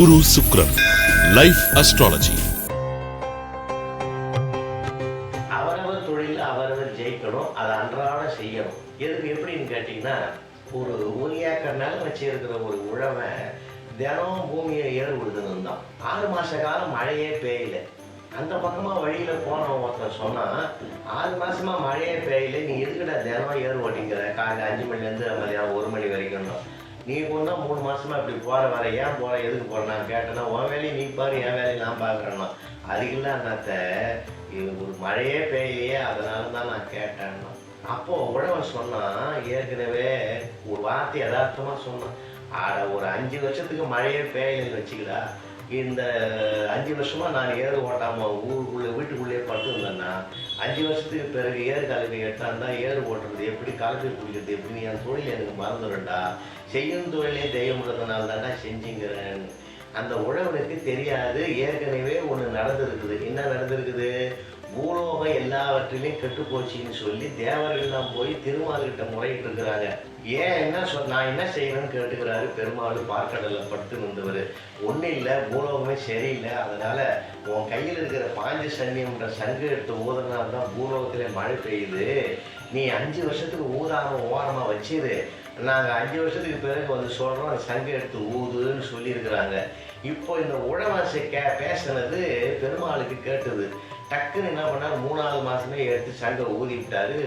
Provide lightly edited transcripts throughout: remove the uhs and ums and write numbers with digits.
குரு சுக்ரன் life astrology. அவரவர் தொழில் அவரவர் ஜெயிக்கணும், அதை அன்றாட செய்யணும். எதுக்கு எப்படின்னு கேட்டீங்கன்னா, ஒரு 1 ஏக்கர் நிலம் வச்சிருக்கிற ஒரு உழவன் தினம் பூமியை ஏறு விடுதுன்னு தான் 6 மாச காலம் மழையே பெய்யல. அந்த பக்கமா வழியில போனவன் ஒருத்தன் சொன்னா, 6 மாசமா மழையே பெய்யல, நீ எதுக்கிட்ட தினம் ஏறு ஓட்டிங்கிற காலையில் 5 மணிலேருந்து மதியானம் 1 மணி வரைக்கும்? நீ கொண்டா 3 மாசமா இப்படி போற வர, ஏன் போற, எதுக்கு போற? நான் கேட்டேன்னா, உன் வேலையை நீ பாரு, என் வேலையை நான் பாக்குறேன்னா. அதுக்குல்ல அண்ணாத்த, இது ஒரு மழையே பெய்யலையே, அதனால தான் நான் கேட்டேன்னா. அப்போ உழவன் சொன்னான், ஏற்கனவே ஒரு வார்த்தை யதார்த்தமா சொன்னான். ஒரு 5 வருஷத்துக்கு மழையே பெய்யலைன்னு வச்சுக்கடா, இந்த 5 வருஷமா நான் ஏறு ஓட்டாம ஊருக்குள்ள வீட்டுக்குள்ளேயே படுத்துருந்தேன்னா, 5 வருஷத்துக்கு பிறகு ஏறு கலப்பை எட்டாந்தா ஏறு ஓட்டுறது எப்படி, கலப்பை குடிக்கிறது எப்படின்னு என் தொழில் எனக்கு மறந்துடும்டா. செய்யும் தொழிலே தெய்வம்ன்றதுனால தானே செஞ்சுங்கிறேன். அந்த உழவனுக்கு தெரியாது, ஏற்கனவே ஒன்று நடந்திருக்குது. என்ன நடந்திருக்குது? பூலோகம் எல்லாவற்றிலையும் கெட்டு போச்சுன்னு சொல்லி தேவர்கள்லாம் போய் திருமால்கிட்ட முறையிட்டு இருக்கிறாங்க. ஏன் என்ன நான் என்ன செய்யணும்னு கேட்டுக்கிறாரு பெருமாள். பார்க்கடல்ல படுத்து நின்றவர். ஒன்றும் இல்லை, பூலோகமே சரியில்லை, அதனால உன் கையில் இருக்கிற பாஞ்ச சன்னியம்ன்ற சங்கு எடுத்து ஊதுனால தான் பூலோகத்திலே மழை பெய்யுது. நீ 5 வருஷத்துக்கு ஊதாம ஓரமாக வச்சிரு, நாங்கள் 5 வருஷத்துக்கு பிறகு வந்து சொல்கிறோம், அந்த சங்கு எடுத்து ஊதுன்னு சொல்லியிருக்கிறாங்க. இப்போ இந்த உழவாசை பேசினது பெருமாளுக்கு கேட்டது. டக்குன்னு என்ன பண்ணாரு, 3வது மாசமே எடுத்து சங்கை ஊதி விட்டாரு.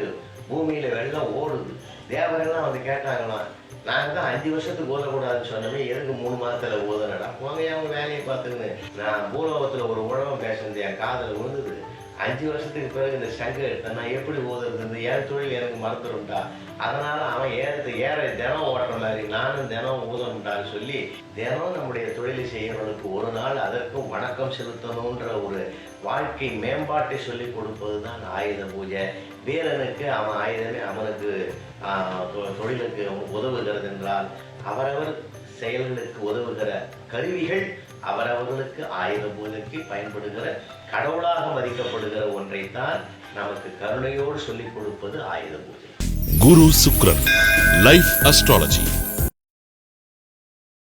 பூமியில வெள்ளம் ஓடுது. தேவரெல்லாம் வந்து கேட்டாங்களாம், நாங்கள் தான் 5 வருஷத்துக்கு ஊதக்கூடாதுன்னு சொன்னோமே, எதுக்கு 3 மாதத்துல ஊதனடா? போங்க அவங்க வேலையை பார்த்துன்னு. நான் பூலோகத்துல ஒரு உழவன் பேசுனது என் காதல விழுந்தது. 5 வருஷத்துக்கு பிறகு இந்த சங்கை எடுத்தேன், நான் எப்படி ஊதுறது? என் தொழில் எனக்கு மறந்துடும்டா. அதனால அவன் ஏற தினம் ஓட்டுற மாதிரி நானும் தினம் ஊதணும்டான்னு சொல்லி, தினம் நம்முடைய தொழிலை செய்யறவனுக்கு ஒரு நாள் அதற்கும் வணக்கம் செலுத்தணுன்ற ஒரு வாழ்க்கை மேம்பாட்டை சொல்லி கொடுப்பது தான் ஆயுத பூஜை. வீரனுக்கு அவன் ஆயுதமே அவனுக்கு தொழிலுக்கு உதவுகிறது என்றால், அவரவர் செயல்களுக்கு உதவுகிற கருவிகள் அவரவர்களுக்கு ஆயுத பூஜைக்கு பயன்படுகிற கடவுளாக மதிக்கப்படுகிற ஒன்றைத்தான் நமக்கு கருணையோடு சொல்லிக் கொடுப்பது ஆயுத பூஜை. குரு சுக்ரன் லைஃப் அஸ்ட்ராலஜி.